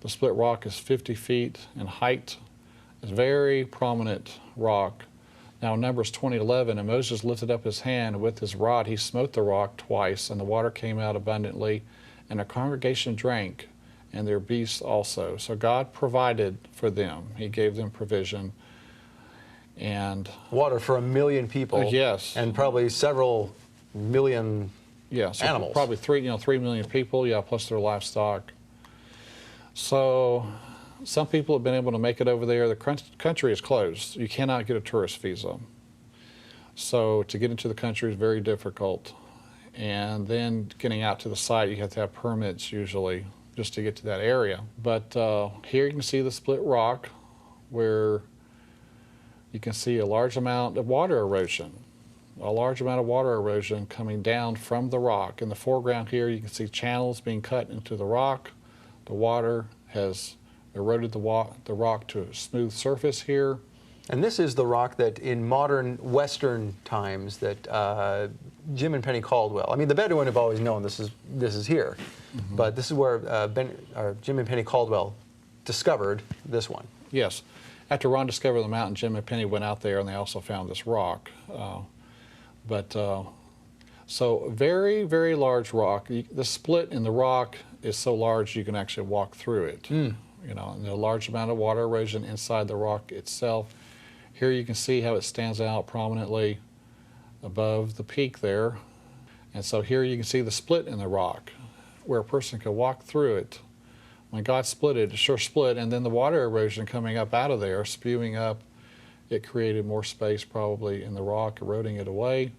The split rock is 50 feet in height. It's a very prominent rock. Now in Numbers 20:11, and Moses lifted up his hand, and with his rod he smote the rock twice, and the water came out abundantly, and the congregation drank, and their beasts also. So God provided for them. He gave them provision. And water for 1 million people. Yes. And probably several million so animals. Probably 3 million people, plus their livestock. So some people have been able to make it over there. The country is closed. You cannot get a tourist visa. So to get into the country is very difficult. And then getting out to the site, you have to have permits usually just to get to that area. But here you can see the split rock where you can see a large amount of water erosion. A large amount of water erosion coming down from the rock. In the foreground here, you can see channels being cut into the rock. The water has eroded the rock to a smooth surface here. And this is the rock that in modern Western times that Jim and Penny Caldwell, I mean the Bedouin have always known this is here, but this is where Jim and Penny Caldwell discovered this one. Yes. After Ron discovered the mountain, Jim and Penny went out there and they also found this rock. So very, very large rock. The split in the rock is so large you can actually walk through it. And a large amount of water erosion inside the rock itself. Here you can see how it stands out prominently above the peak there. And so here you can see the split in the rock where a person could walk through it. When God split it, it sure split, and then the water erosion coming up out of there, spewing up, it created more space probably in the rock, eroding it away.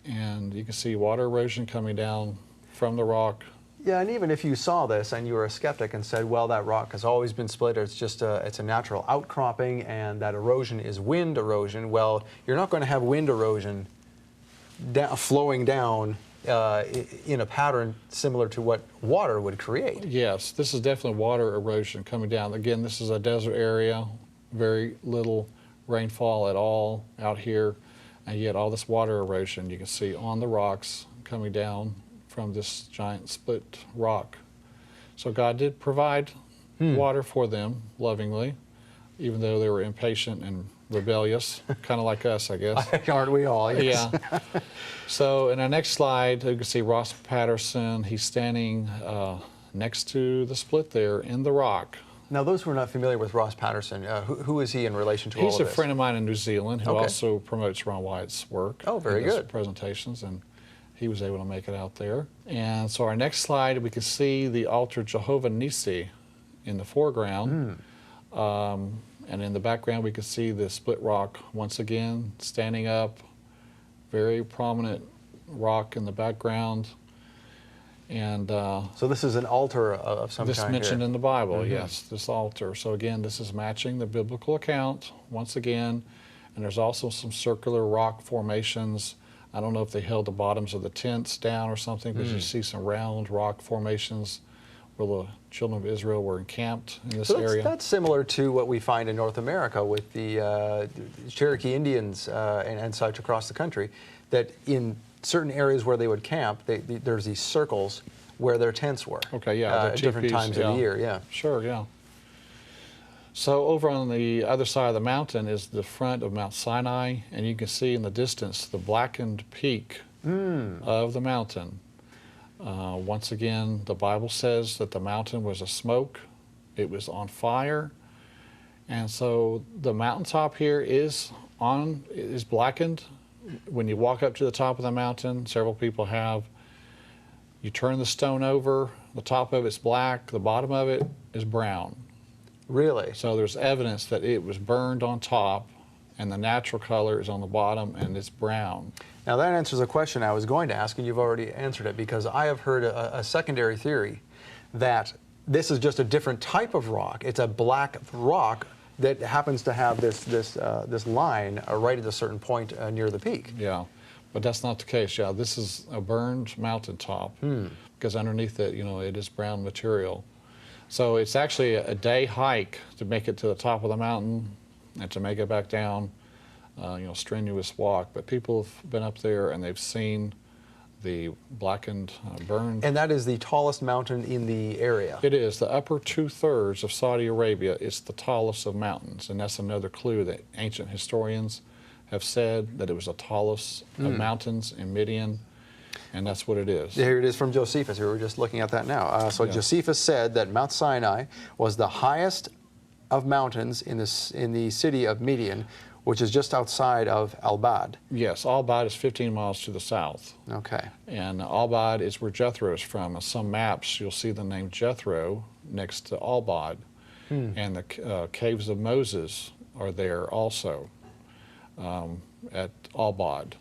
And you can see water erosion coming down from the rock. Yeah, and even if you saw this and you were a skeptic and said, well, that rock has always been split, it's just it's a natural outcropping, and that erosion is wind erosion, well, you're not going to have wind erosion flowing down in a pattern similar to what water would create. Yes, this is definitely water erosion coming down. Again, this is a desert area, very little rainfall at all out here, and yet all this water erosion you can see on the rocks coming down from this giant split rock. So God did provide water for them lovingly, even though they were impatient and rebellious, kind of like us, I guess. Aren't we all? Yes. Yeah. So in our next slide, you can see Ross Patterson. He's standing next to the split there in the rock. Now, those who are not familiar with Ross Patterson, who is he in relation to all of this? He's a friend of mine in New Zealand who also promotes Ron Wyatt's work. Oh, very good. Presentations, and he was able to make it out there. And so our next slide, we can see the altar Jehovah Nissi in the foreground. And in the background, we can see the split rock once again standing up. Very prominent rock in the background. And so this is an altar of some kind this mentioned here. In the Bible, yes, this altar. So again, this is matching the biblical account once again. And there's also some circular rock formations. I don't know if they held the bottoms of the tents down or something, but you see some round rock formations where the children of Israel were encamped in this area. That's similar to what we find in North America with the Cherokee Indians and such across the country, that in certain areas where they would camp, there's these circles where their tents were. Okay, yeah. At different times of the year, yeah. Sure, yeah. So over on the other side of the mountain is the front of Mount Sinai, and you can see in the distance the blackened peak of the mountain. Once again, the Bible says that the mountain was a smoke. It was on fire. And so the mountaintop here is blackened. When you walk up to the top of the mountain, several people have, you turn the stone over, the top of it's black, the bottom of it is brown. Really? So there's evidence that it was burned on top, and the natural color is on the bottom, and it's brown. Now that answers a question I was going to ask, and you've already answered it, because I have heard a secondary theory that this is just a different type of rock. It's a black rock that happens to have this line right at a certain point near the peak. Yeah, but that's not the case. Yeah, this is a burned mountaintop because underneath it, it is brown material. So it's actually a day hike to make it to the top of the mountain and to make it back down. Strenuous walk. But people have been up there and they've seen the blackened, burned. And that is the tallest mountain in the area. It is. The upper 2/3 of Saudi Arabia is the tallest of mountains, and that's another clue that ancient historians have said, that it was the tallest of mountains in Midian, and that's what it is. Here it is from Josephus. We were just looking at that now. So Yeah. Josephus said that Mount Sinai was the highest of mountains in the city of Midian, which is just outside of Al-Bad. Yes, Al-Bad is 15 miles to the south. Okay. And Al-Bad is where Jethro is from. On some maps, you'll see the name Jethro next to Al-Bad. And the caves of Moses are there also at Al-Bad.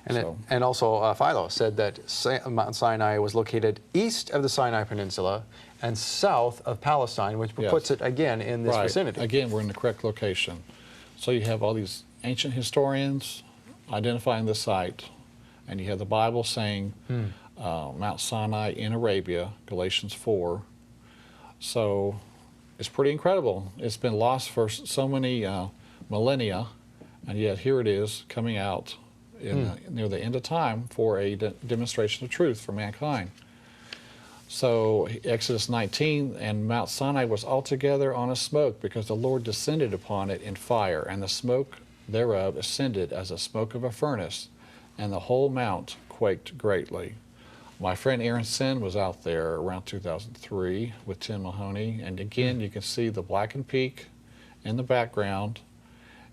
And also Philo said that Mount Sinai was located east of the Sinai Peninsula and south of Palestine, which Yes. puts it again in this Right. vicinity. Again, we're in the correct location. So you have all these ancient historians identifying the site, and you have the Bible saying Mount Sinai in Arabia, Galatians 4. So it's pretty incredible. It's been lost for so many millennia, and yet here it is coming out near the end of time for a demonstration of truth for mankind. So Exodus 19, and Mount Sinai was altogether on a smoke, because the Lord descended upon it in fire, and the smoke thereof ascended as the smoke of a furnace, and the whole mount quaked greatly. My friend Aaron Sin was out there around 2003 with Tim Mahoney, and again you can see the blackened peak in the background,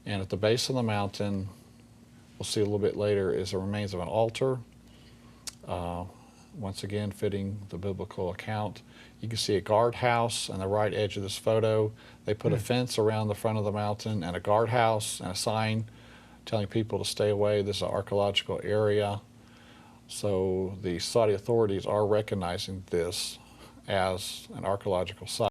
and at the base of the mountain, we'll see a little bit later, is the remains of an altar. Once again, fitting the biblical account. You can see a guardhouse on the right edge of this photo. They put a fence around the front of the mountain, and a guardhouse and a sign telling people to stay away. This is an archaeological area. So the Saudi authorities are recognizing this as an archaeological site.